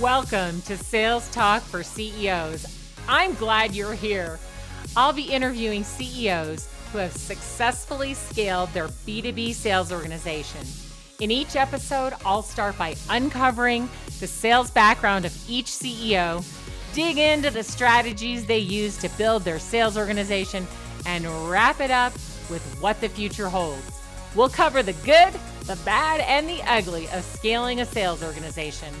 Welcome to Sales Talk for CEOs. I'm glad you're here. I'll be interviewing CEOs who have successfully scaled their B2B sales organization. In each episode, I'll start by uncovering the sales background of each CEO, dig into the strategies they use to build their sales organization, and wrap it up with what the future holds. We'll cover the good, the bad, and the ugly of scaling a sales organization.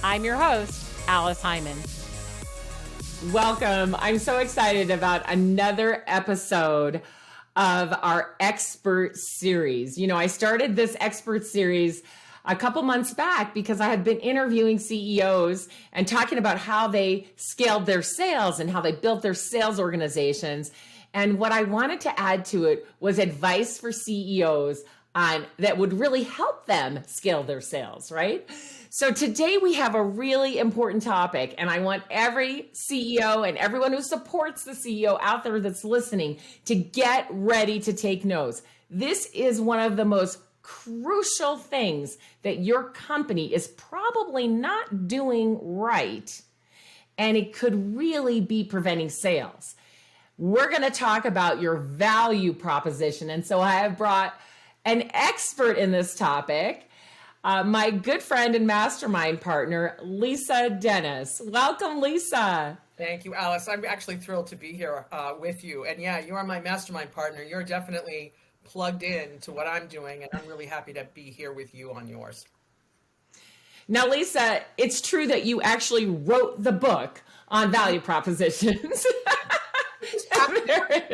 I'm your host, Alice Hyman. Welcome. I'm so excited about another episode of our expert series. You know, I started this expert series a couple months back because I had been interviewing CEOs and talking about how they scaled their sales and how they built their sales organizations. And what I wanted to add to it was advice for CEOs on that would really help them scale their sales, right? So today we have a really important topic, and I want every CEO and everyone who supports the CEO out there that's listening to get ready to take notes. This is one of the most crucial things that your company is probably not doing right, and it could really be preventing sales. We're going to talk about your value proposition, and so I have brought an expert in this topic, my good friend and mastermind partner, Lisa Dennis. Welcome, Lisa. Thank you, Alice. I'm actually thrilled to be here with you. And yeah, you are my mastermind partner. You're definitely plugged in to what I'm doing, and I'm really happy to be here with you on yours. Now, Lisa, it's true that you actually wrote the book on value propositions.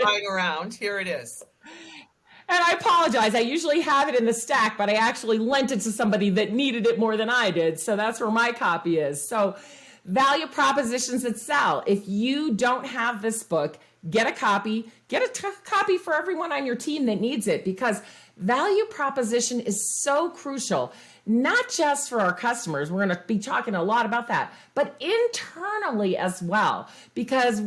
Lying around, here it is. And I apologize. I usually have it in the stack, but I actually lent it to somebody that needed it more than I did. So that's where my copy is. So value propositions that sell. If you don't have this book, get a copy. Get a copy for everyone on your team that needs it, because value proposition is so crucial, not just for our customers. We're going to be talking a lot about that, but internally as well, because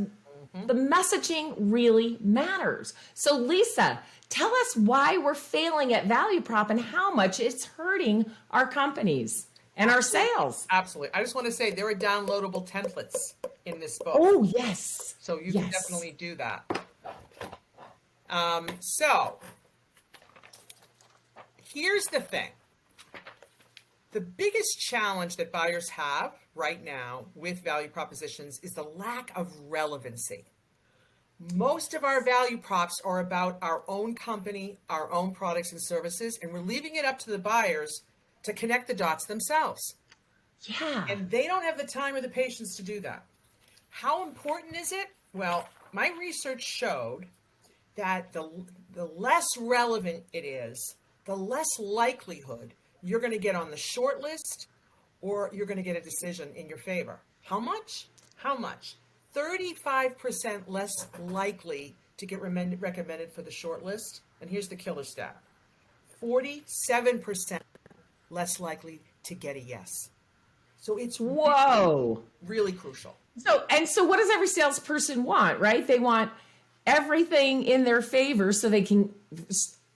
the messaging really matters. So Lisa, tell us why we're failing at value prop and how much it's hurting our companies and our sales. Absolutely. I just want to say there are downloadable templates in this book. Oh, yes. So you can definitely do that. So here's the thing. The biggest challenge that buyers have right now with value propositions is the lack of relevancy. Most of our value props are about our own company, our own products and services, and we're leaving it up to the buyers to connect the dots themselves. Yeah. And they don't have the time or the patience to do that. How important is it? Well, my research showed that the less relevant it is, the less likelihood you're going to get on the short list or you're going to get a decision in your favor. How much? 35% less likely to get recommended for the short list. And here's the killer stat. 47% less likely to get a yes. So it's really crucial. So what does every salesperson want, right? They want everything in their favor so they can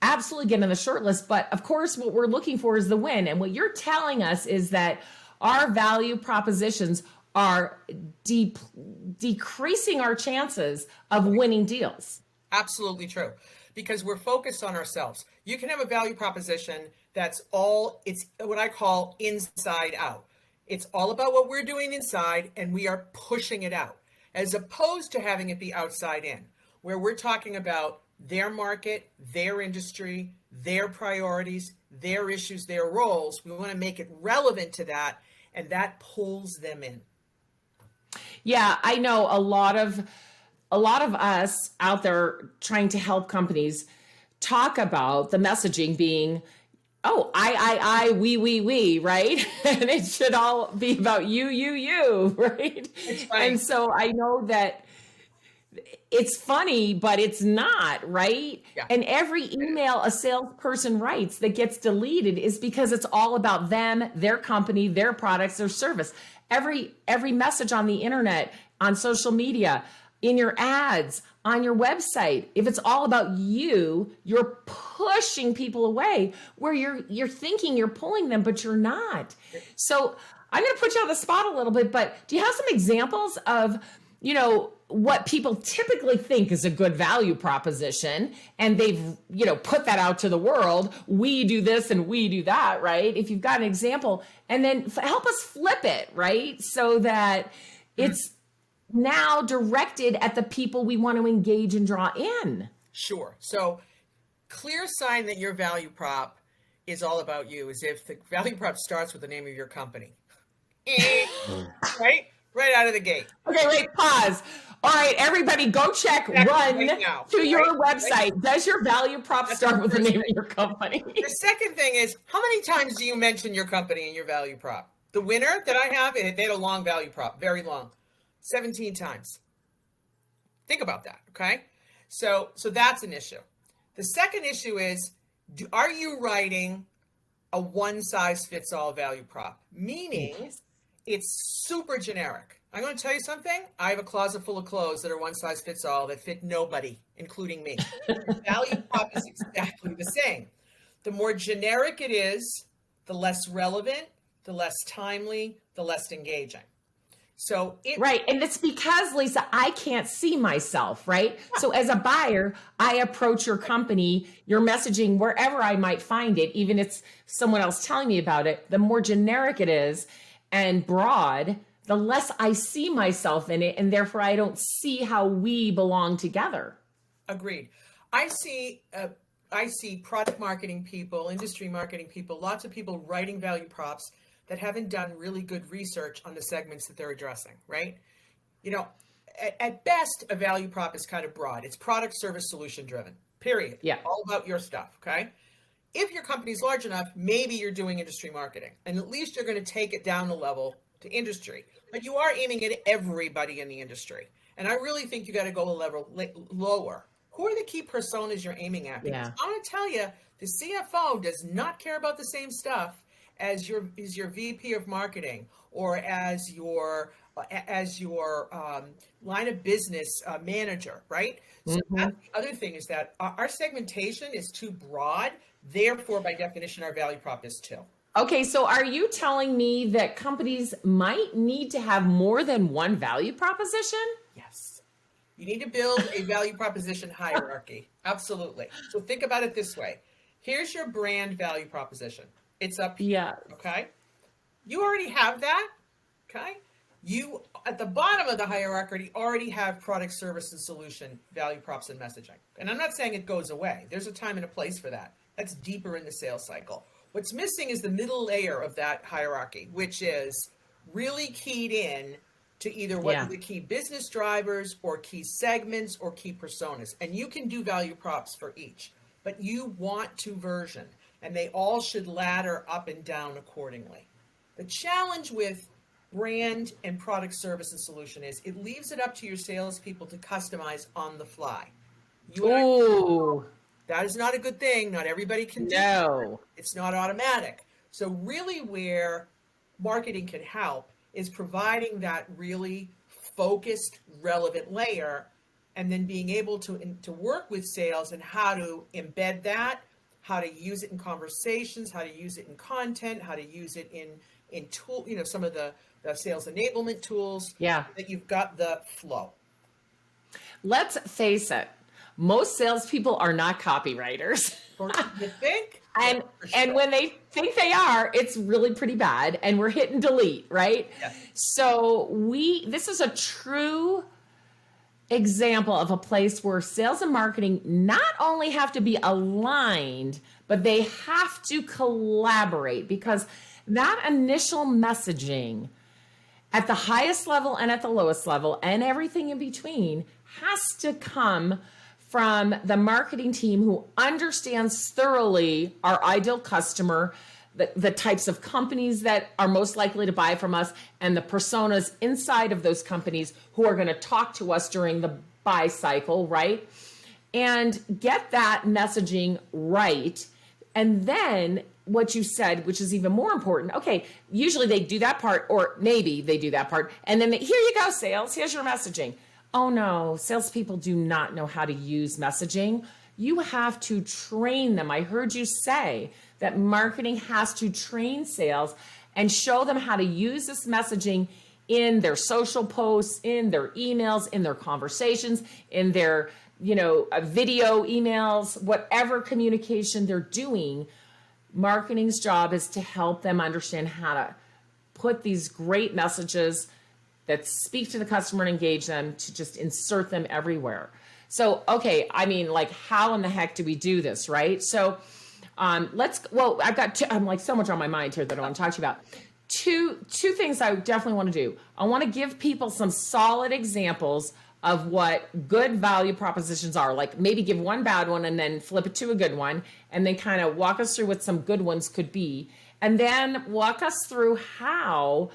absolutely get on the short list. But of course, what we're looking for is the win. And what you're telling us is that our value propositions are decreasing our chances of winning deals. Absolutely true. Because we're focused on ourselves. You can have a value proposition it's what I call inside out. It's all about what we're doing inside and we are pushing it out, as opposed to having it be outside in, where we're talking about their market, their industry, their priorities, their issues, their roles. We want to make it relevant to that, and that pulls them in. Yeah, I know a lot of us out there trying to help companies talk about the messaging being, oh, I, we, right? And it should all be about you, right? It's right. And so I know that it's funny, but it's not, right? Yeah. And every email a salesperson writes that gets deleted is because it's all about them, their company, their products, their service. Every message on the internet, on social media, in your ads, on your website, if it's all about you, you're pushing people away where you're thinking you're pulling them, but you're not. So I'm going to put you on the spot a little bit, but do you have some examples of, what people typically think is a good value proposition, and they've, put that out to the world? We do this and we do that, right? If you've got an example, and then help us flip it, right? So that it's now directed at the people we want to engage and draw in. Sure. So clear sign that your value prop is all about you is if the value prop starts with the name of your company. Right? Right out of the gate. Okay, wait, pause. All right, everybody, go check, run to your website. Does your value prop start with the name of your company? The second thing is, how many times do you mention your company in your value prop? The winner that I have, they had a long value prop, very long, 17 times. Think about that, okay? So that's an issue. The second issue is, are you writing a one-size-fits-all value prop? Meaning, it's super generic. I'm going to tell you something. I have a closet full of clothes that are one size fits all that fit nobody, including me. The value prop is exactly the same. The more generic it is, the less relevant, the less timely, the less engaging. Right. And it's because, Lisa, I can't see myself, right? Yeah. So as a buyer, I approach your company, your messaging, wherever I might find it, even if it's someone else telling me about it, the more generic it is and broad, the less I see myself in it, and therefore I don't see how we belong together. Agreed. I see product marketing people, industry marketing people, lots of people writing value props that haven't done really good research on the segments that they're addressing, right? At best, a value prop is kind of broad. It's product, service, solution driven, period. Yeah. All about your stuff, okay? If your company's large enough, maybe you're doing industry marketing, and at least you're going to take it down a level to industry, but you are aiming at everybody in the industry. And I really think you got to go a level lower. Who are the key personas you're aiming at? Because I'm going to tell you, the CFO does not care about the same stuff as your VP of marketing or as your line of business manager, right? So that's the other thing is that our segmentation is too broad. Therefore, by definition, our value prop is too. Okay, so are you telling me that companies might need to have more than one value proposition? Yes. You need to build a value proposition hierarchy. Absolutely. So think about it this way. Here's your brand value proposition. It's up here. Yeah. Okay. You already have that. Okay. You, at the bottom of the hierarchy, already have product, service, and solution value props and messaging. And I'm not saying it goes away. There's a time and a place for that. That's deeper in the sales cycle. What's missing is the middle layer of that hierarchy, which is really keyed in to either what are the key business drivers or key segments or key personas. And you can do value props for each, but you want to version, and they all should ladder up and down accordingly. The challenge with brand and product, service, and solution is it leaves it up to your salespeople to customize on the fly. That is not a good thing. Not everybody can do that. It's not automatic. So really where marketing can help is providing that really focused, relevant layer, and then being able to work with sales and how to embed that, how to use it in conversations, how to use it in content, how to use it in tool, some of the sales enablement tools. Yeah. That you've got the flow. Let's face it. Most salespeople are not copywriters. You think? And when they think they are, it's really pretty bad. And we're hit and delete, right? Yeah. So this is a true example of a place where sales and marketing not only have to be aligned, but they have to collaborate, because that initial messaging at the highest level and at the lowest level and everything in between has to come from the marketing team who understands thoroughly our ideal customer, the types of companies that are most likely to buy from us, and the personas inside of those companies who are going to talk to us during the buy cycle, right? And get that messaging right. And then what you said, which is even more important, okay, usually they do that part, or maybe they do that part, and then here you go, sales, here's your messaging. Oh no, salespeople do not know how to use messaging. You have to train them. I heard you say that marketing has to train sales and show them how to use this messaging in their social posts, in their emails, in their conversations, in their, video emails, whatever communication they're doing. Marketing's job is to help them understand how to put these great messages that speak to the customer and engage them, to just insert them everywhere. So, okay, how in the heck do we do this, right? So I've got I'm like so much on my mind here that I want to talk to you about. Two things I definitely want to do. I want to give people some solid examples of what good value propositions are. Like maybe give one bad one and then flip it to a good one, and then kind of walk us through what some good ones could be. And then walk us through how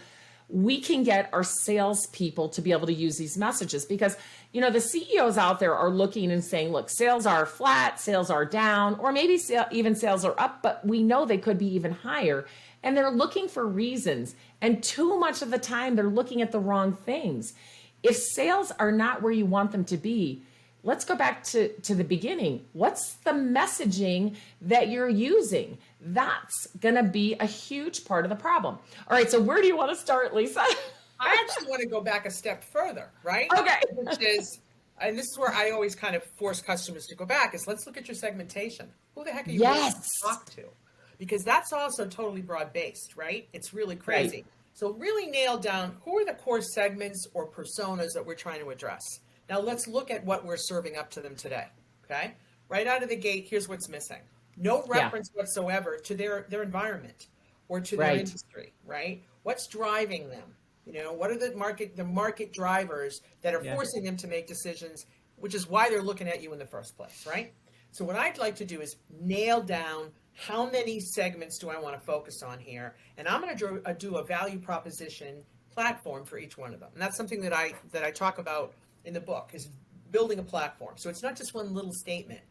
we can get our salespeople to be able to use these messages. Because, the CEOs out there are looking and saying, look, sales are flat, sales are down, or maybe even sales are up, but we know they could be even higher. And they're looking for reasons. And too much of the time, they're looking at the wrong things. If sales are not where you want them to be, let's go back to the beginning. What's the messaging that you're using? That's going to be a huge part of the problem. All right, so where do you want to start, Lisa? I actually want to go back a step further, right? Okay. Which is, and this is where I always kind of force customers to go back, is let's look at your segmentation. Who the heck are you going to talk to? Because that's also totally broad-based, right? It's really crazy. Right. So really nail down who are the core segments or personas that we're trying to address. Now let's look at what we're serving up to them today, okay? Right out of the gate, here's what's missing. No reference whatsoever to their environment or to their industry, right? What's driving them? What are the market drivers that are forcing them to make decisions, which is why they're looking at you in the first place, right? So what I'd like to do is nail down how many segments do I want to focus on here, and I'm going to do a value proposition platform for each one of them. And that's something that I talk about in the book, is building a platform. So it's not just one little statement.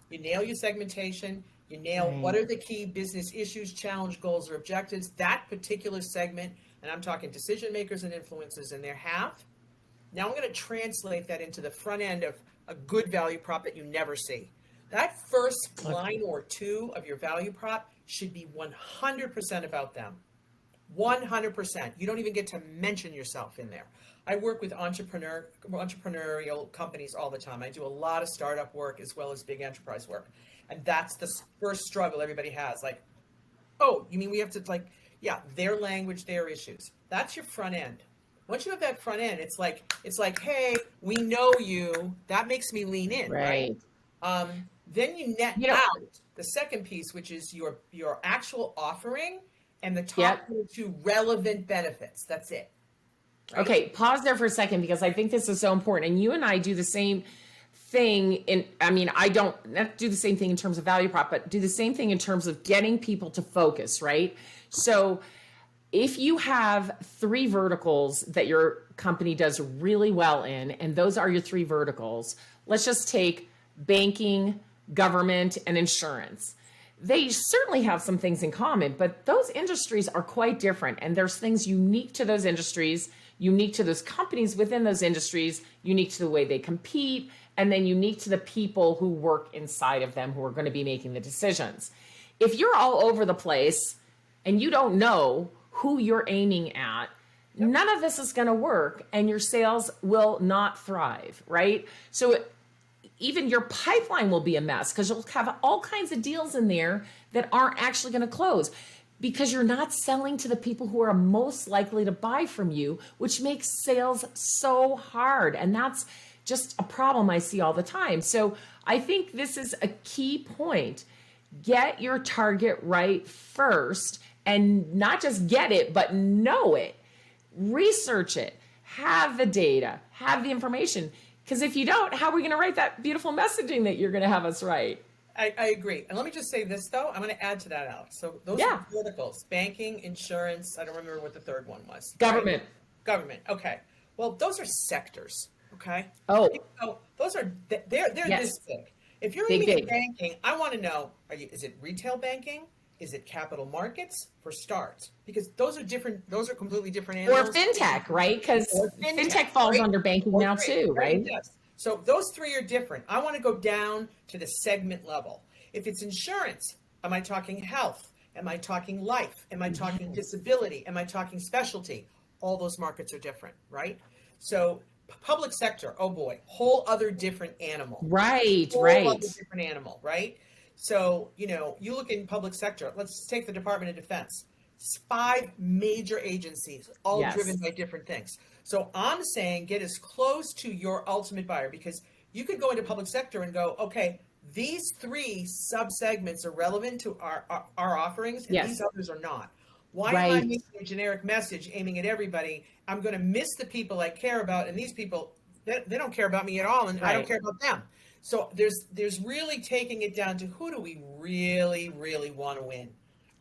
You nail your segmentation, you nail what are the key business issues, challenge, goals, or objectives, that particular segment, and I'm talking decision makers and influencers in their have. Now I'm going to translate that into the front end of a good value prop that you never see. That first line or two of your value prop should be 100% about them. 100%. You don't even get to mention yourself in there. I work with entrepreneurial companies all the time. I do a lot of startup work as well as big enterprise work. And that's the first struggle everybody has. Like, oh, you mean we have to their language, their issues. That's your front end. Once you have that front end, it's like, hey, we know you. That makes me lean in, right? Then you net out the second piece, which is your actual offering and the top two relevant benefits. That's it. Right? Okay, pause there for a second, because I think this is so important. And you and I do the same thing I don't not do the same thing in terms of value prop, but do the same thing in terms of getting people to focus, right? So if you have 3 verticals that your company does really well in, and those are your 3 verticals, let's just take banking, government, and insurance. They certainly have some things in common, but those industries are quite different. And there's things unique to those industries, unique to those companies within those industries, unique to the way they compete, and then unique to the people who work inside of them who are going to be making the decisions. If you're all over the place and you don't know who you're aiming at, none of this is going to work, and your sales will not thrive, right? So even your pipeline will be a mess, because you'll have all kinds of deals in there that aren't actually going to close, because you're not selling to the people who are most likely to buy from you, which makes sales so hard. And that's just a problem I see all the time. So I think this is a key point. Get your target right first, and not just get it, but know it. Research it. Have the data. Have the information. Because if you don't, how are we going to write that beautiful messaging that you're going to have us write? I agree. And let me just say this, though. I'm going to add to that, Alex. So those are verticals: banking, insurance. I don't remember what the third one was. Government. Right? Government. Okay. Well, those are sectors. Okay. Oh. So those are they're this big. If you're aiming at banking, I want to know: is it retail banking? Is it capital markets? For starts, because those are different. Those are completely different animals. Or fintech, right? Because fintech falls under banking now too, right? Yes. So those 3 are different. I want to go down to the segment level. If it's insurance, am I talking health, Am I talking life? Am I talking disability? Am I talking specialty? All those markets are different, right? So public sector, oh boy, whole other different animal. Right, Whole right. other different animal, right? So, you look in public sector, let's take the Department of Defense. 5 major agencies, all driven Yes. by different things. So I'm saying get as close to your ultimate buyer, because you could go into public sector and go, okay, these 3 subsegments are relevant to our offerings, and these Yes. others are not. Why am I Right. making a generic message aiming at everybody? I'm going to miss the people I care about, and these people, they don't care about me at all, and I don't Right. care about them. So there's really taking it down to who do we really, really want to win,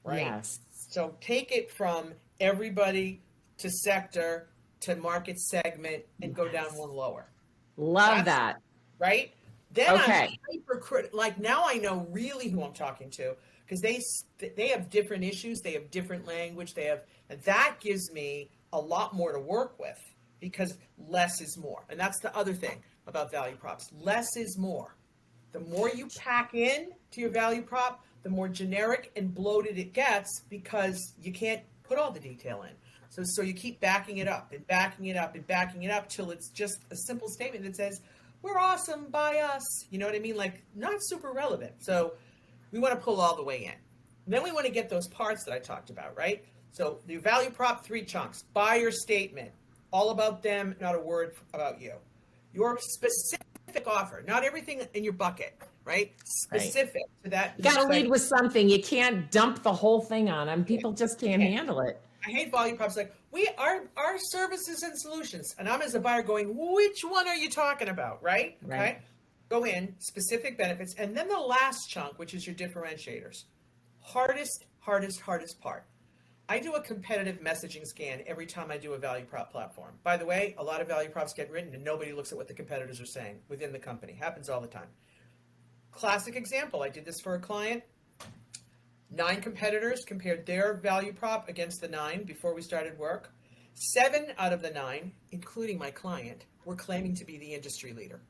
right? Yes. So take it from everybody to sector to market segment and go down Yes. one lower. Love That's that. right. Then I'm Okay. hypercritical. Like now I know really who I'm talking to, because they have different issues, they have different language, and that gives me a lot more to work with, because less is more. And that's the other thing about value props. Less is more. The more you pack in to your value prop, the more generic and bloated it gets, because you can't put all the detail in. So you keep backing it up and backing it up and backing it up till it's just a simple statement that says, we're awesome, buy us. You know what I mean? Like, not super relevant. So we want to pull all the way in. And then we want to get those parts that I talked about, right? So the value prop, 3 chunks. Buyer statement, all about them, not a word about you. Your specific offer, not everything in your bucket, right? Specific to that. You got to lead with something. You can't dump the whole thing on them. People just can't handle it. I hate value props like our services and solutions, and I'm as a buyer going, which one are you talking about, right? Okay, go in specific benefits, and then the last chunk, which is your differentiators. Hardest part. I do a competitive messaging scan every time I do a value prop platform. By the way, a lot of value props get written and nobody looks at what the competitors are saying within the company. Happens all the time. Classic example, I did this for a client. 9 competitors compared their value prop against the 9 before we started work. 7 out of the 9, including my client, were claiming to be the industry leader.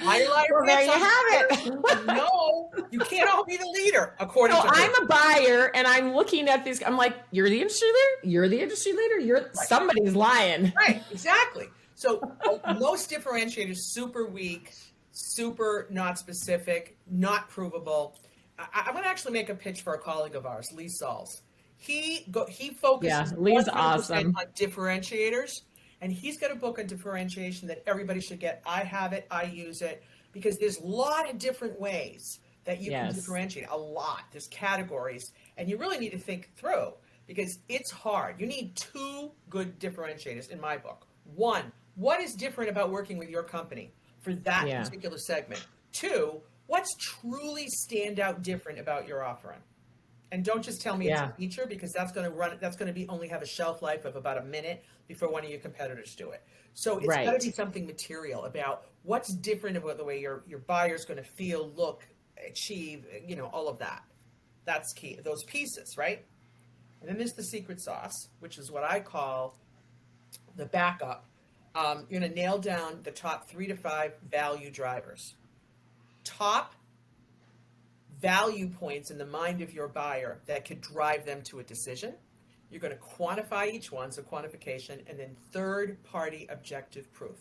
Liar, Well, there you have it. No, you can't all be the leader, according to her. I'm a buyer and I'm looking at these. I'm like, you're the industry leader? You're the industry leader? Somebody's lying. Right, exactly. So most differentiators, super weak, super not specific, not provable. I'm going to actually make a pitch for a colleague of ours, Lee Sauls. He focuses Lee's 100% awesome on differentiators, and he's got a book on differentiation that everybody should get. I have it, I use it, because there's a lot of different ways that you can differentiate. A lot. There's categories, and you really need to think through, because it's hard. You need 2 good differentiators in my book. 1, what is different about working with your company for that particular segment? 2, what's truly stand out different about your offering? And don't just tell me it's a feature, because that's going to only have a shelf life of about a minute before one of your competitors do it. So it's got to be something material about what's different about the way your buyer's going to feel, look, achieve, all of that. That's key. Those pieces, right? And then there's the secret sauce, which is what I call the backup. You're going to nail down the top 3 to 5 value drivers. Top value points in the mind of your buyer that could drive them to a decision. You're going to quantify each one, so quantification, and then third-party objective proof.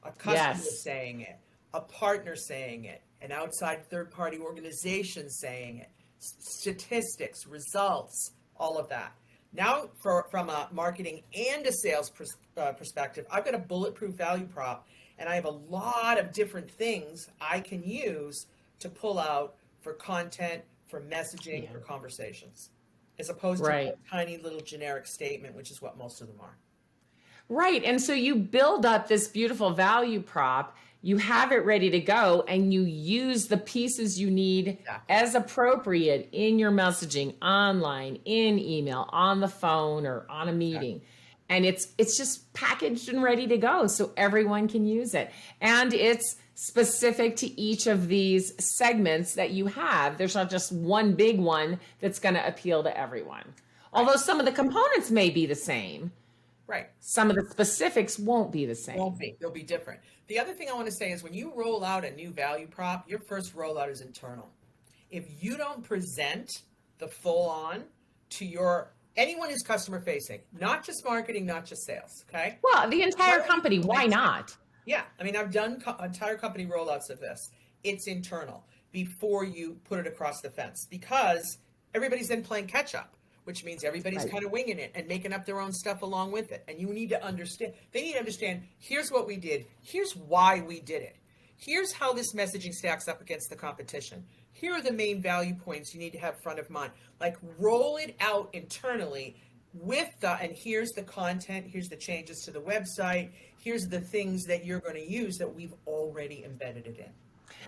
A customer saying it, a partner saying it, an outside third-party organization saying it, statistics, results, all of that. Now, from a marketing and a sales perspective, I've got a bulletproof value prop, and I have a lot of different things I can use to pull out for content, for messaging, for conversations, as opposed to a tiny little generic statement, which is what most of them are. Right. And so you build up this beautiful value prop, you have it ready to go, and you use the pieces you need as appropriate in your messaging, online, in email, on the phone, or on a meeting. And it's just packaged and ready to go so everyone can use it. And it's specific to each of these segments that you have. There's not just one big one that's going to appeal to everyone. Although some of the components may be the same. Right. Some of the specifics won't be the same. Won't be. They'll be different. The other thing I want to say is when you roll out a new value prop, your first rollout is internal. If you don't present the full on to anyone who's customer facing, not just marketing, not just sales, okay? Well, the entire company, why not? Yeah, I mean, I've done entire company rollouts of this. It's internal before you put it across the fence, because everybody's then playing catch up, which means everybody's kind of winging it and making up their own stuff along with it. And you need to understand, they need to understand, here's what we did, here's why we did it, here's how this messaging stacks up against the competition, here are the main value points you need to have front of mind. Like, roll it out internally and here's the content, here's the changes to the website, here's the things that you're going to use that we've already embedded it in.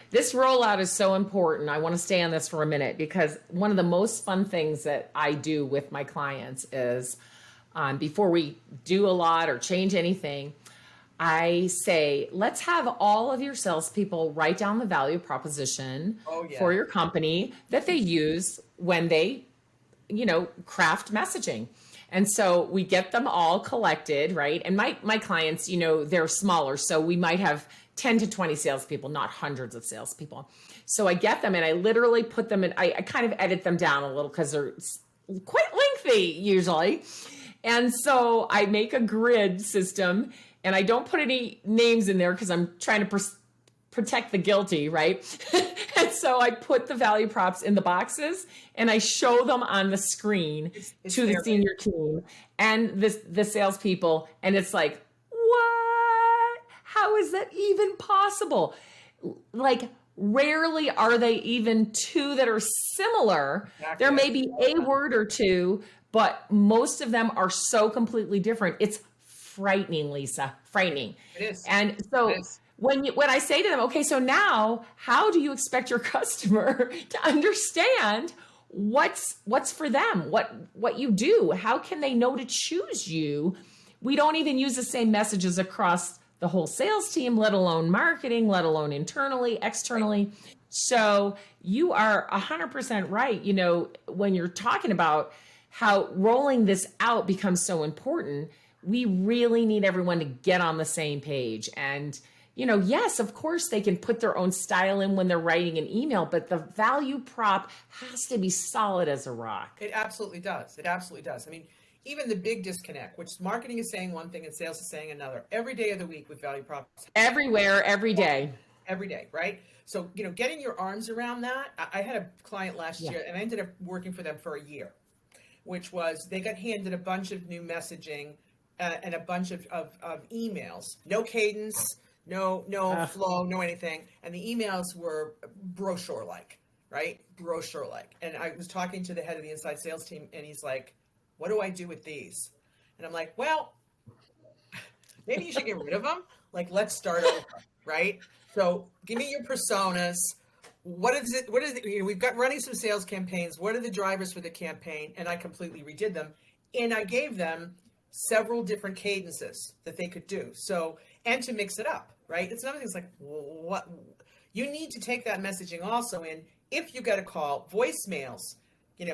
This rollout is so important. I want to stay on this for a minute, because one of the most fun things that I do with my clients is before we do a lot or change anything, I say, let's have all of your salespeople write down the value proposition for your company that they use when they, craft messaging. And so we get them all collected, right? And my clients, they're smaller, so we might have 10 to 20 salespeople, not hundreds of salespeople. So I get them and I literally put them in, I kind of edit them down a little because they're quite lengthy usually. And so I make a grid system, and I don't put any names in there because I'm trying to protect the guilty, right? And so I put the value props in the boxes and I show them on the screen to the senior team and the salespeople. And it's like, what? How is that even possible? Like, rarely are they even two that are similar. Exactly. There may be a word or two, but most of them are so completely different. It's frightening, Lisa, frightening. It is. And so when I say to them, okay, so now how do you expect your customer to understand what's for them, what you do? How can they know to choose you? We don't even use the same messages across the whole sales team, let alone marketing, let alone internally, externally. So you are 100% right. When you're talking about how rolling this out becomes so important, we really need everyone to get on the same page. And, yes, of course they can put their own style in when they're writing an email, but the value prop has to be solid as a rock. It absolutely does. It absolutely does. I mean, even the big disconnect, which marketing is saying one thing and sales is saying another, every day of the week with value props. Everywhere, every day. Every day, right? So, getting your arms around that. I had a client last year, and I ended up working for them for a year, which was they got handed a bunch of new messaging and a bunch of emails. No cadence, no flow, no anything. And the emails were brochure-like, right? Brochure-like. And I was talking to the head of the inside sales team, and he's like, what do I do with these? And I'm like, well, maybe you should get rid of them. Like, let's start over, right? So give me your personas. What is it? We've got running some sales campaigns. What are the drivers for the campaign? And I completely redid them. And I gave them several different cadences that they could do. So, and to mix it up, right? It's another thing. It's like, what? You need to take that messaging also in. If you got a call, voicemails, you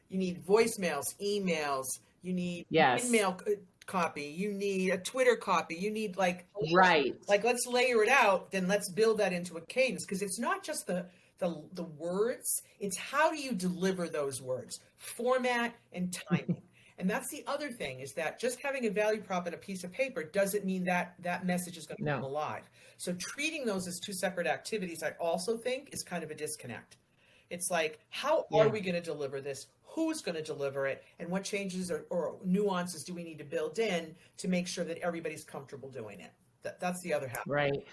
need voicemails, emails, you need email copy, you need a Twitter copy, you need like let's layer it out, then let's build that into a cadence, because it's not just the words, it's how do you deliver those words, format and timing. And that's the other thing, is that just having a value prop and a piece of paper doesn't mean that that message is going to come alive. So treating those as two separate activities, I also think, is kind of a disconnect. It's like, how are we going to deliver this? Who's going to deliver it? And what changes or nuances do we need to build in to make sure that everybody's comfortable doing it? That's the other half. Right.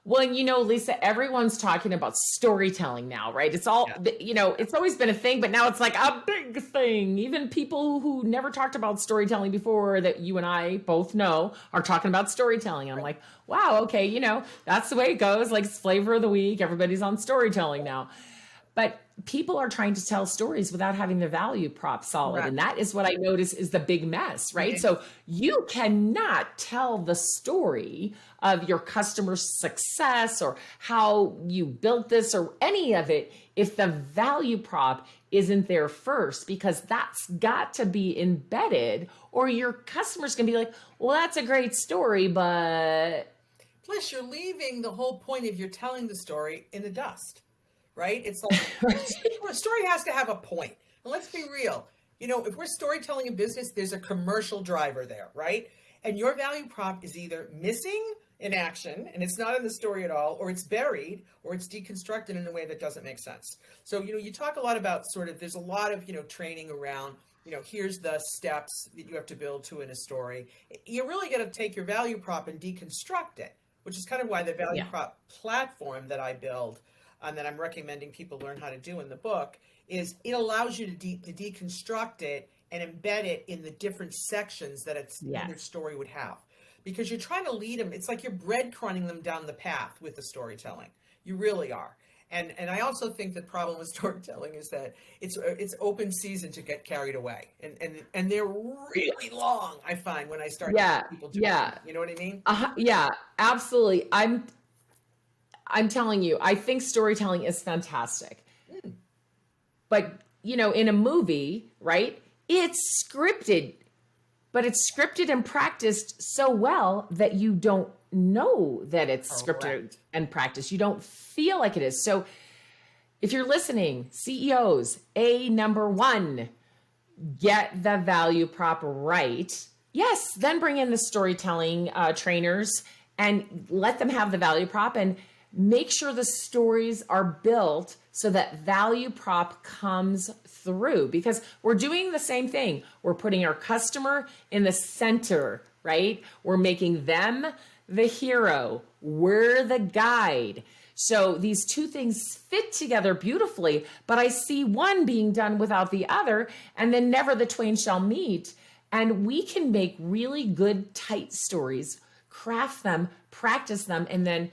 Well, Lisa, everyone's talking about storytelling now, right? It's all, it's always been a thing, but now it's like a big thing. Even people who never talked about storytelling before, that you and I both know, are talking about storytelling. I'm like, wow, okay, that's the way it goes. Like, it's flavor of the week. Everybody's on storytelling now. But people are trying to tell stories without having the value prop solid. Right. And that is what I notice is the big mess, right? Okay. So you cannot tell the story of your customer's success or how you built this or any of it if the value prop isn't there first, because that's got to be embedded, or your customer's going to be like, well, that's a great story, but... Plus, you're leaving the whole point of you're telling the story in the dust. right? It's like a story has to have a point. And let's be real. If we're storytelling in business, there's a commercial driver there, right? And your value prop is either missing in action and it's not in the story at all, or it's buried, or it's deconstructed in a way that doesn't make sense. So, you talk a lot about there's a lot of, training around, here's the steps that you have to build to in a story. You really got to take your value prop and deconstruct it, which is kind of why the value prop platform that I build and that I'm recommending people learn how to do in the book is it allows you to deconstruct it and embed it in the different sections that your story would have. Because you're trying to lead them. It's like you're breadcrumbing them down the path with the storytelling. You really are. And I also think the problem with storytelling is that it's open season to get carried away. And they're really long, I find, when I start people doing it. You know what I mean? Yeah, absolutely. I'm telling you, I think storytelling is fantastic. But, in a movie, right, it's scripted. But it's scripted and practiced so well that you don't know that it's scripted and practiced. You don't feel like it is. So if you're listening, CEOs, number one, get the value prop right. Yes, then bring in the storytelling trainers and let them have the value prop and make sure the stories are built so that value prop comes through, because we're doing the same thing. We're putting our customer in the center, right? We're making them the hero. We're the guide. So these two things fit together beautifully, but I see one being done without the other, and then never the twain shall meet. And we can make really good, tight stories, craft them, practice them, and then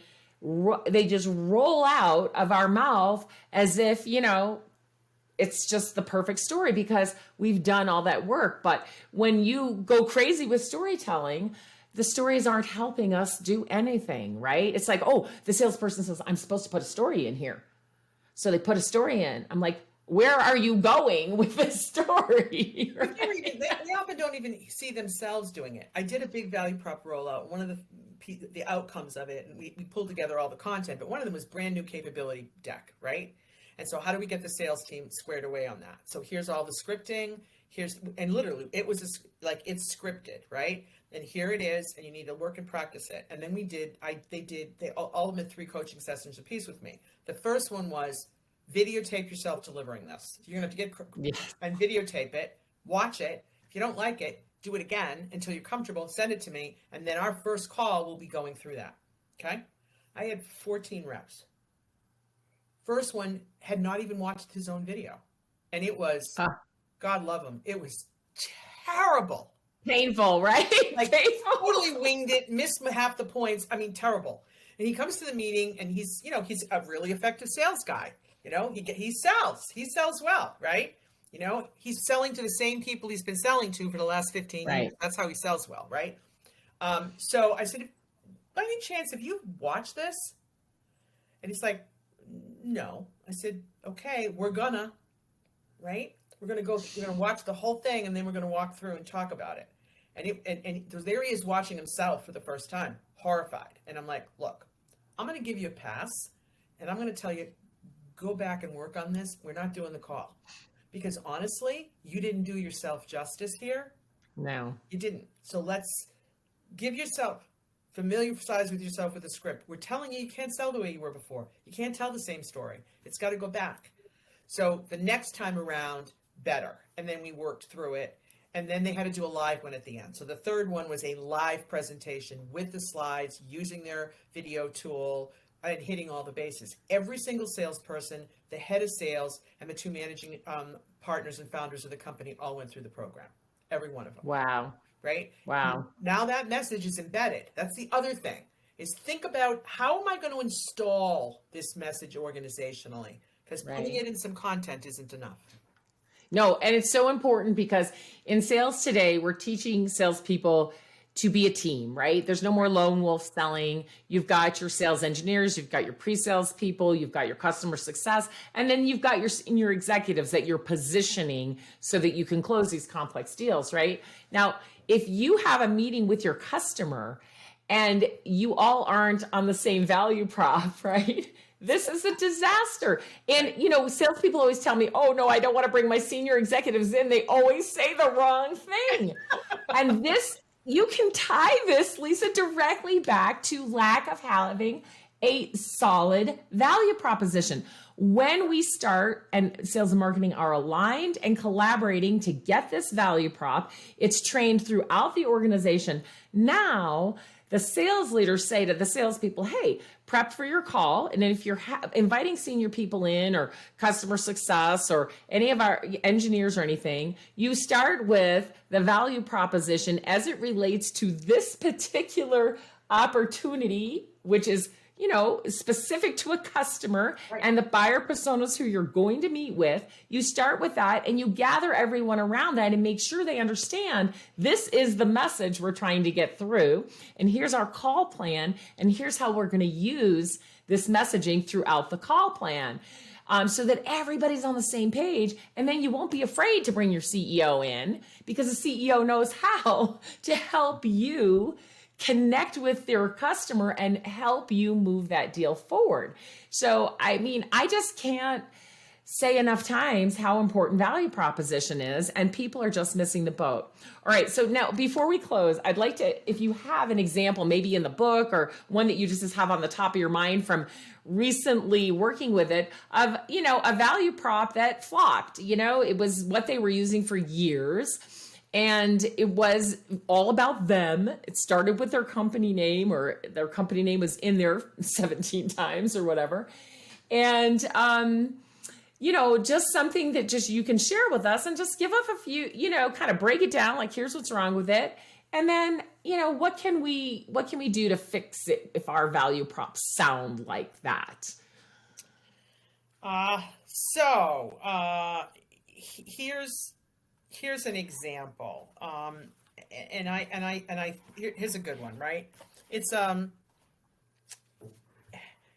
they just roll out of our mouth as if, it's just the perfect story because we've done all that work. But when you go crazy with storytelling, the stories aren't helping us do anything, right? It's like, oh, the salesperson says, I'm supposed to put a story in here. So they put a story in. I'm like, where are you going with this story? Right? They often don't even see themselves doing it. I did a big value prop rollout. One of the outcomes of it, and we pulled together all the content, but one of them was brand new capability deck, right? And so how do we get the sales team squared away on that? So here's all the scripting. And literally it was it's scripted, right? And here it is, and you need to work and practice it. And then they all of them had 3 coaching sessions apiece with me. The first one was videotape yourself delivering this. You're going to have to get and videotape it, watch it. If you don't like it, do it again until you're comfortable, send it to me. And then our first call will be going through that. Okay. I had 14 reps. First one had not even watched his own video. And it was, God love him, it was terrible. Painful, right? Painful. Totally winged it, missed half the points. I mean, terrible. And he comes to the meeting and he's a really effective sales guy. He sells well, right? He's selling to the same people he's been selling to for the last 15 years. That's how he sells well, right? So I said, by any chance, have you watched this? And he's like, no. I said, okay, we're gonna watch the whole thing, and then we're gonna walk through and talk about it. And there he is watching himself for the first time, horrified. And I'm like, look, I'm gonna give you a pass, and I'm gonna tell you, go back and work on this. We're not doing the call. Because honestly, you didn't do yourself justice here. No. You didn't. So let's familiarize with yourself with the script. We're telling you can't sell the way you were before. You can't tell the same story. It's got to go back. So the next time around, better. And then we worked through it. And then they had to do a live one at the end. So the third one was a live presentation with the slides, using their video tool, and hitting all the bases. Every single salesperson, the head of sales, and the 2 managing partners and founders of the company all went through the program. Every one of them. Wow. Right? Wow. Now that message is embedded. That's the other thing, is think about, how am I going to install this message organizationally? Because putting it in some content isn't enough. No, and it's so important because in sales today, we're teaching salespeople to be a team, right? There's no more lone wolf selling. You've got your sales engineers, you've got your pre-sales people, you've got your customer success, and then you've got your senior executives that you're positioning so that you can close these complex deals, right? Now, if you have a meeting with your customer and you all aren't on the same value prop, right? This is a disaster. And, salespeople always tell me, oh, no, I don't want to bring my senior executives in. They always say the wrong thing. And you can tie this, Lisa, directly back to lack of having a solid value proposition. When we start and sales and marketing are aligned and collaborating to get this value prop, it's trained throughout the organization. Now, the sales leaders say to the salespeople, hey, prep for your call. And if you're inviting senior people in or customer success or any of our engineers or anything, you start with the value proposition as it relates to this particular opportunity, which is specific to a customer and the buyer personas who you're going to meet with. You start with that and you gather everyone around that and make sure they understand this is the message we're trying to get through. And here's our call plan. And here's how we're going to use this messaging throughout the call plan. So that everybody's on the same page. And then you won't be afraid to bring your CEO in because the CEO knows how to help you connect with their customer and help you move that deal forward. So, I just can't say enough times how important value proposition is, and people are just missing the boat. All right. So now before we close, I'd like to, if you have an example, maybe in the book or one that you just have on the top of your mind from recently working with it of, a value prop that flopped, it was what they were using for years. And it was all about them. It started with their company name, or their company name was in there 17 times or whatever. And, just something that just you can share with us and just give us a few, kind of break it down, like here's what's wrong with it. And then, what can we do to fix it if our value props sound like that? Here's an example. Here's a good one, right? It's kind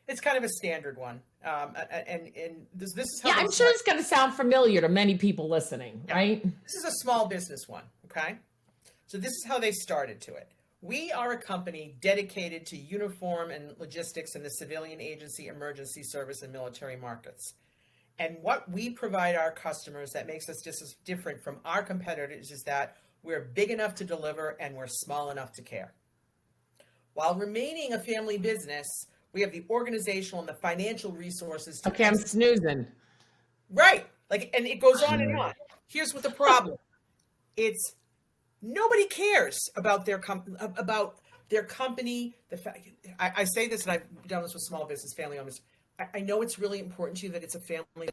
of a standard one. And this is how I'm sure it's going to sound familiar to many people listening, right? This is a small business one. Okay. So this is how they started to it. We are a company dedicated to uniform and logistics in the civilian agency, emergency service, and military markets. And what we provide our customers that makes us just as different from our competitors is that we're big enough to deliver and we're small enough to care. While remaining a family business, we have the organizational and the financial resources to... Okay, I'm snoozing. Right. And it goes on and on. Here's what the problem. It's nobody cares about their company. I say this, and I've done this with small business, family owners. I know it's really important to you that it's a family.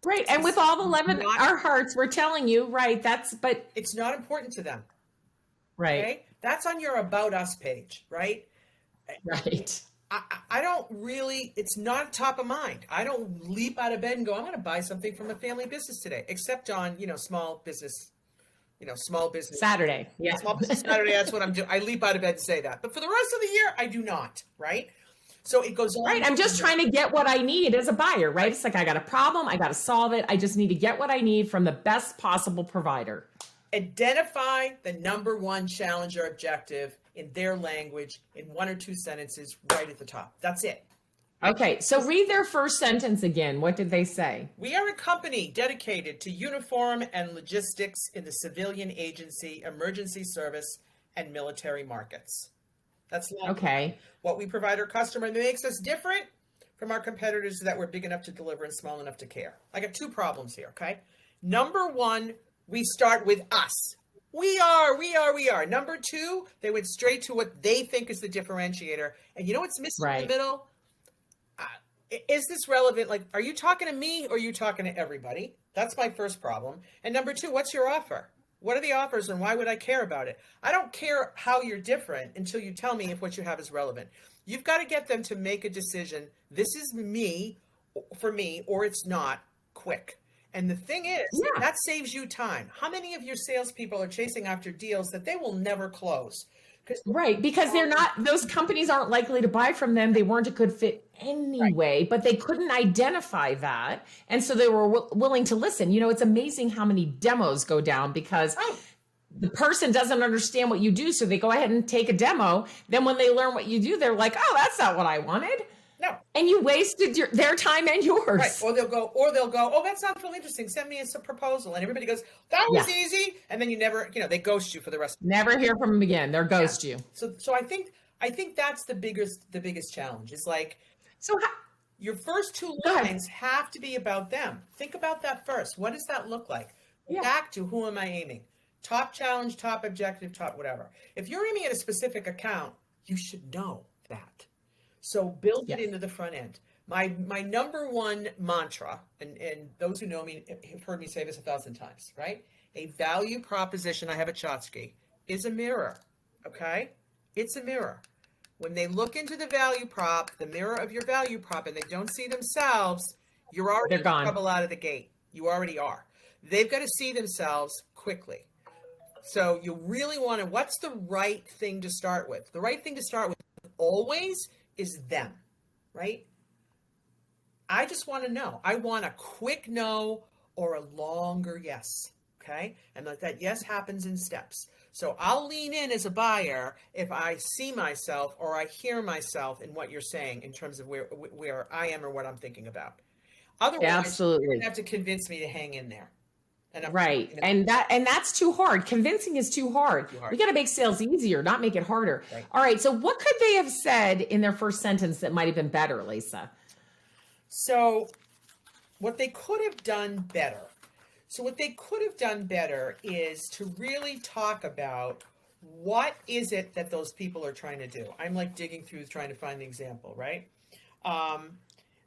Right. And with all the love in our hearts, we're telling you, right, but it's not important to them. Right. Okay? That's on your About Us page, right? Right. I don't really, it's not top of mind. I don't leap out of bed and go, I'm going to buy something from a family business today, except on, small business Saturday. Yeah. Small business Saturday. That's what I'm doing. I leap out of bed and say that. But for the rest of the year, I do not. Right. So it goes on. Right. I'm just trying to get what I need as a buyer, right? It's like, I got a problem. I got to solve it. I just need to get what I need from the best possible provider. Identify the number one challenge or objective in their language in one or two sentences right at the top. That's it. Okay. So read their first sentence again. What did they say? We are a company dedicated to uniform and logistics in the civilian agency, emergency service, and military markets. That's long. Okay. What we provide our customer that makes us different from our competitors is that we're big enough to deliver and small enough to care. I got two problems here, okay? Number one, we start with us. We are. Number two, they went straight to what they think is the differentiator. And you know what's missing in the middle? Is this relevant? Like, are you talking to me or are you talking to everybody? That's my first problem. And number two, what's your offer? What are the offers and why would I care about it? I don't care how you're different until you tell me if what you have is relevant. You've got to get them to make a decision. This is for me, or it's not, quick. And the thing is, that saves you time. How many of your salespeople are chasing after deals that they will never close? Right, because those companies aren't likely to buy from them. They weren't a good fit anyway, but they couldn't identify that. And so they were willing to listen. It's amazing how many demos go down because the person doesn't understand what you do. So they go ahead and take a demo. Then when they learn what you do, they're like, oh, that's not what I wanted. No. And you wasted their time and yours. Right. Or they'll go, oh, that sounds really interesting. Send me a proposal. And everybody goes, that was easy. And then you never, they ghost you for the rest. Never hear from them again. They're ghost you. So I think that's the biggest challenge is like, your first two lines have to be about them. Think about that first. What does that look like? Back to who am I aiming? Top challenge, top objective, top whatever. If you're aiming at a specific account, you should know that. So build it into the front end. My number one mantra, and those who know me have heard me say this 1,000 times, right? A value proposition, I have a Chotsky, is a mirror, okay? It's a mirror. When they look into the value prop, the mirror of your value prop, and they don't see themselves, you're already in trouble out of the gate. You already are. They've got to see themselves quickly. So you really want to, what's the right thing to start with? The right thing to start with always is them, right? I just want to know. I want a quick no or a longer yes, okay? And that yes happens in steps. So I'll lean in as a buyer if I see myself or I hear myself in what you're saying in terms of where I am or what I'm thinking about. Otherwise, you're going to have to convince me to hang in there. Right. And that's too hard. Convincing is too hard. We got to make sales easier, not make it harder. Right. All right. So what could they have said in their first sentence that might have been better, Lisa? So what they could have done better is to really talk about what is it that those people are trying to do. I'm like digging through trying to find the example, right?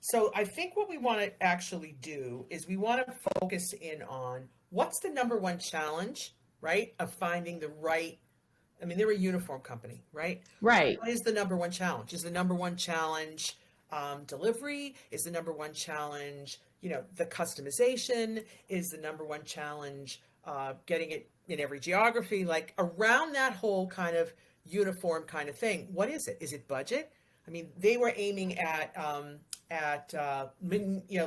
So I think what we want to actually do is we want to focus in on what's the number one challenge, right, of finding the right, I mean, they're a uniform company, right? Right. What is the number one challenge? Is the number one challenge delivery? Is the number one challenge, the customization? Is the number one challenge getting it in every geography? Like around that whole kind of uniform kind of thing, what is it? Is it budget? I mean, they were aiming at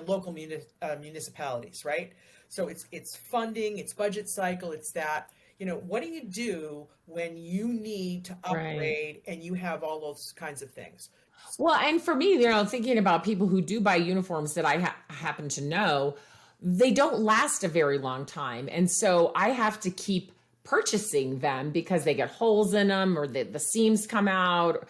local municipalities, right? So it's funding, it's budget cycle, it's that. What do you do when you need to upgrade and you have all those kinds of things? Well, and for me, thinking about people who do buy uniforms that I happen to know, they don't last a very long time, and so I have to keep purchasing them because they get holes in them or the seams come out,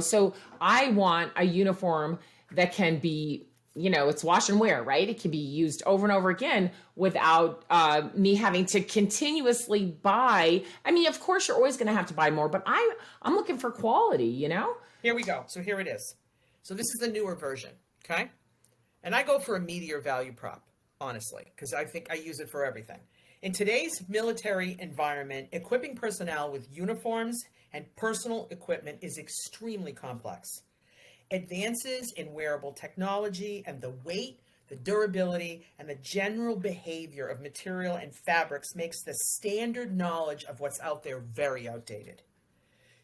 so I want a uniform that can be, it's wash and wear, right? It can be used over and over again without me having to continuously buy. I mean, of course you're always going to have to buy more, but I'm looking for quality, Here we go. So here it is. So this is the newer version. Okay. And I go for a meatier value prop, honestly, because I think I use it for everything. In today's military environment, equipping personnel with uniforms and personal equipment is extremely complex. Advances in wearable technology and the weight, the durability, and the general behavior of material and fabrics makes the standard knowledge of what's out there very outdated.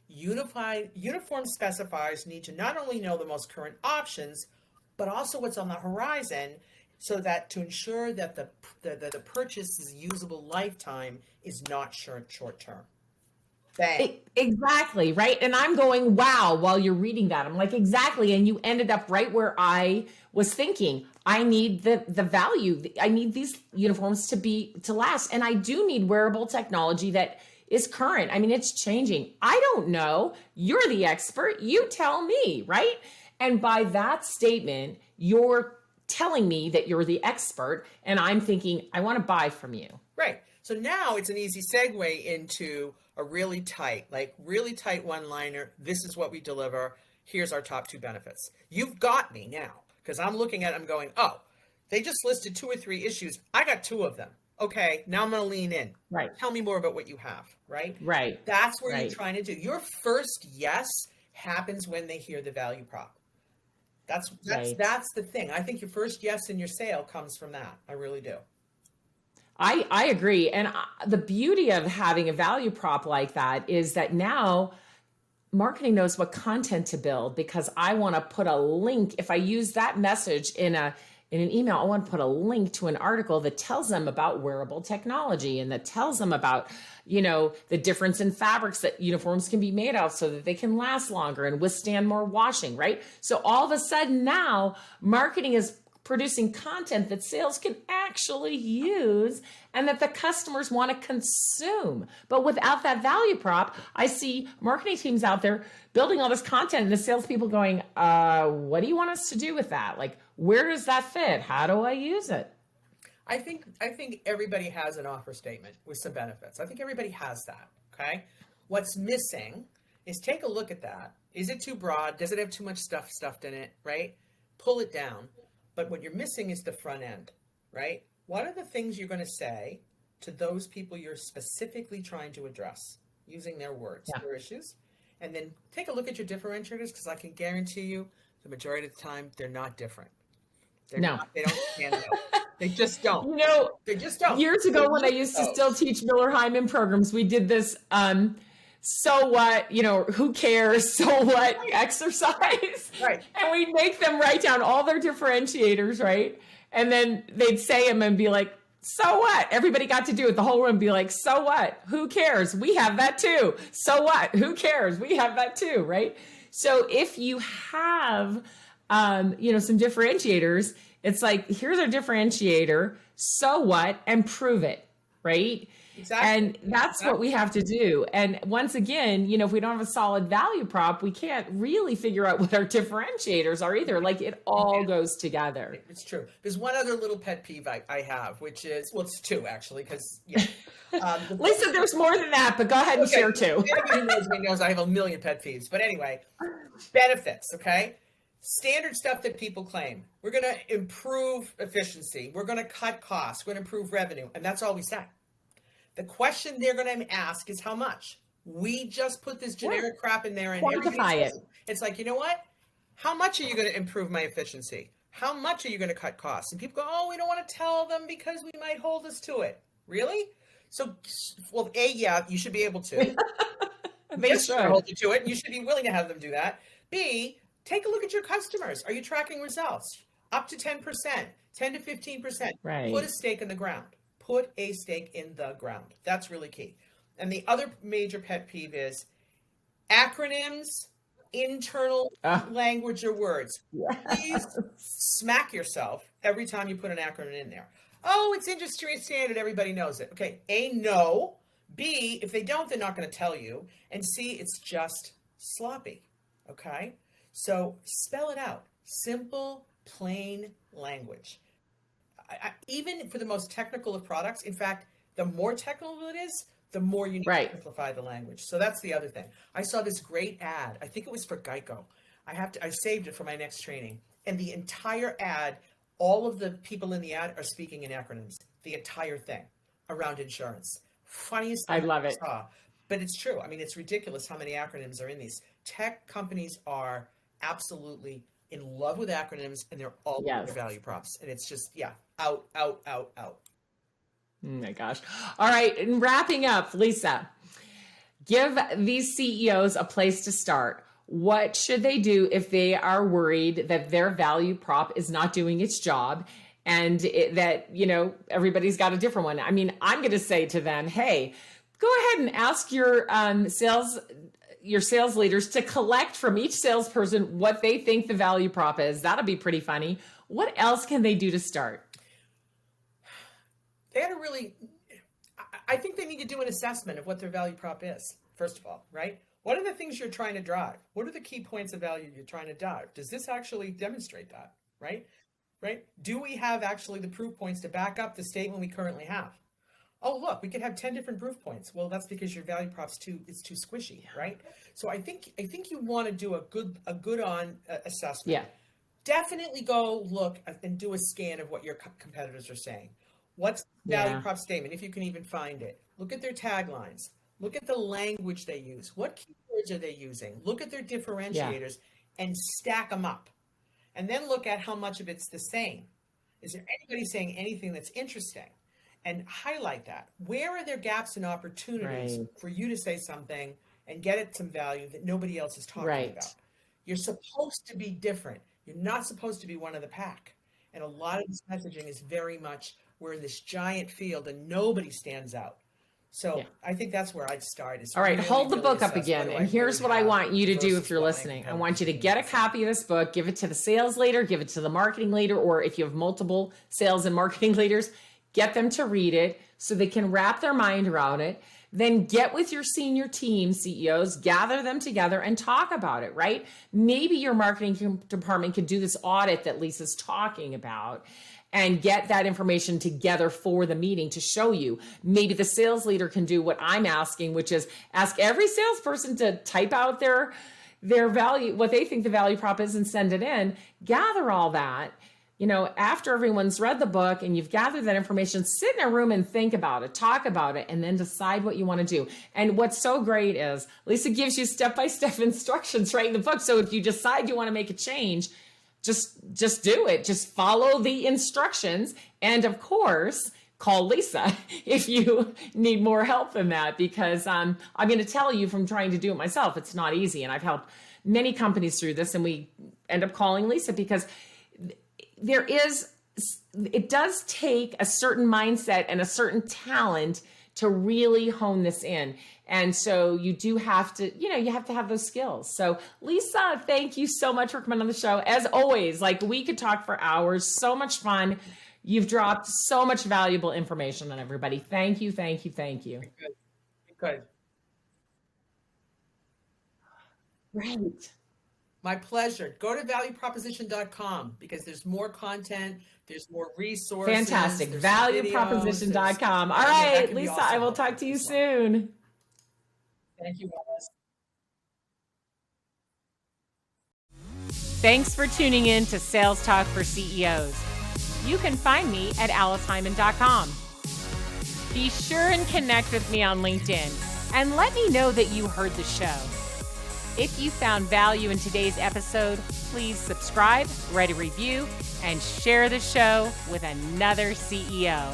Uniform specifiers need to not only know the most current options, but also what's on the horizon, so that to ensure that the purchase's usable lifetime is not short term. Exactly, right? And I'm going, wow, while you're reading that. I'm like, exactly. And you ended up right where I was thinking. I need the value. I need these uniforms to last. And I do need wearable technology that is current. I mean, it's changing. I don't know. You're the expert. You tell me, right? And by that statement, you're telling me that you're the expert, and I'm thinking, I want to buy from you. Right. So now it's an easy segue into a really tight one-liner. This is what we deliver. Here's our top 2 benefits. You've got me now, because I'm looking at it, I'm going, oh, they just listed 2 or 3 issues. I got 2 of them. Okay, now I'm going to lean in. Right. Tell me more about what you have, right? Right. That's where you're trying to do. Your first yes happens when they hear the value prop. That's the thing. I think your first yes in your sale comes from that. I really do. I agree. And the beauty of having a value prop like that is that now marketing knows what content to build, because I want to put a link. If I use that message in a in an email, I want to put a link to an article that tells them about wearable technology and that tells them about, the difference in fabrics that uniforms can be made of so that they can last longer and withstand more washing, right? So all of a sudden now marketing is producing content that sales can actually use and that the customers want to consume. But without that value prop, I see marketing teams out there building all this content and the salespeople going, what do you want us to do with that? Like, where does that fit? How do I use it? I think everybody has an offer statement with some benefits. I think everybody has that, okay? What's missing is take a look at that. Is it too broad? Does it have too much stuff stuffed in it, right? Pull it down. But what you're missing is the front end, right? What are the things you're going to say to those people you're specifically trying to address using their words, their issues? And then take a look at your differentiators, because I can guarantee you the majority of the time, they're not different. They don't stand out. They just don't. They just don't. Years ago when I used to still teach Miller Hyman programs, we did this so what, who cares, so what exercise. Right. And we'd make them write down all their differentiators, right? And then they'd say them and be like, so what? Everybody got to do it. The whole room be like, so what? Who cares? We have that too. So what? Who cares? We have that too, right? So if you have, some differentiators, it's like, here's a differentiator, so what? And prove it, right? Exactly. And that's what we have to do. And once again, if we don't have a solid value prop, we can't really figure out what our differentiators are either. Like it all goes together. It's true. There's one other little pet peeve I have, which is, well, it's two actually, because Lisa, there's more than that, but go ahead and share two. Anybody who knows me knows I have a million pet peeves. But anyway, benefits, okay? Standard stuff that people claim. We're going to improve efficiency. We're going to cut costs. We're going to improve revenue. And that's all we say. The question they're going to ask is how much. We just put this generic crap in there and quantify it. It's like, you know what? How much are you going to improve my efficiency? How much are you going to cut costs? And people go, oh, we don't want to tell them because we might hold us to it. Really? So, well, A, yeah, you should be able to. They should hold you to it, and you should be willing to have them do that. B, take a look at your customers. Are you tracking results? Up to 10%, 10 to 15%. Right. Put a stake in the ground. Put a stake in the ground. That's really key. And the other major pet peeve is acronyms, internal language or words. Please smack yourself every time you put an acronym in there. Oh, it's industry standard. Everybody knows it. Okay. A, no. B, if they don't, they're not going to tell you. And C, it's just sloppy. Okay. So spell it out. Simple, plain language. Even for the most technical of products, in fact, the more technical it is, the more you need to simplify the language. So that's the other thing. I saw this great ad. I think it was for Geico. I saved it for my next training. And the entire ad, all of the people in the ad are speaking in acronyms. The entire thing around insurance. Funniest thing I love it. saw. But it's true. I mean, it's ridiculous how many acronyms are in these. Tech companies are absolutely in love with acronyms, and they're all their value props. And it's just, out. Oh my gosh. All right. And wrapping up, Lisa, give these CEOs a place to start. What should they do if they are worried that their value prop is not doing its job and that, everybody's got a different one? I mean, I'm going to say to them, hey, go ahead and ask your sales leaders to collect from each salesperson what they think the value prop is. That'll be pretty funny. What else can they do to start? They had to really, I think they need to do an assessment of what their value prop is, first of all, right? What are the things you're trying to drive? What are the key points of value you're trying to drive? Does this actually demonstrate that, right? Do we have actually the proof points to back up the statement we currently have? Oh, look, we could have 10 different proof points. Well, that's because your value prop's too squishy, right? So I think you want to do a good assessment. Yeah. Definitely go look and do a scan of what your competitors are saying. What's the value prop statement, if you can even find it? Look at their taglines. Look at the language they use. What keywords are they using? Look at their differentiators and stack them up. And then look at how much of it's the same. Is there anybody saying anything that's interesting? And highlight that. Where are there gaps and opportunities for you to say something and get it some value that nobody else is talking about? You're supposed to be different. You're not supposed to be one of the pack. And a lot of this messaging is very much, we're in this giant field and nobody stands out. So Yeah. I think that's where I'd start. Is All right, really, hold the really book up assess again. what do And here's really what I have want you to do if versus you're what my listening. I competitor want you to needs. get a copy of this book, give it to the sales leader, give it to the marketing leader, or if you have multiple sales and marketing leaders, get them to read it so they can wrap their mind around it. Then get with your senior team CEOs, gather them together and talk about it, right? Maybe your marketing department can do this audit that Lisa's talking about and get that information together for the meeting to show you. Maybe the sales leader can do what I'm asking, which is ask every salesperson to type out their value, what they think the value prop is, and send it in. Gather all that. After everyone's read the book and you've gathered that information, sit in a room and think about it, talk about it, and then decide what you want to do. And what's so great is Lisa gives you step-by-step instructions right in the book. So if you decide you want to make a change, just do it. Just follow the instructions. And of course, call Lisa if you need more help than that, because I'm going to tell you from trying to do it myself, it's not easy. And I've helped many companies through this, and we end up calling Lisa because it does take a certain mindset and a certain talent to really hone this in. And so you do have to, you have to have those skills. So Lisa, thank you so much for coming on the show. As always, we could talk for hours, so much fun. You've dropped so much valuable information on everybody. Thank you, thank you, thank you. Good. Right. My pleasure. Go to valueproposition.com because there's more content, there's more resources. Fantastic. Valueproposition.com. All right, Lisa, awesome. I will talk to you soon. Thank you, Alice. Thanks for tuning in to Sales Talk for CEOs. You can find me at alicehyman.com. Be sure and connect with me on LinkedIn and let me know that you heard the show. If you found value in today's episode, please subscribe, write a review, and share the show with another CEO.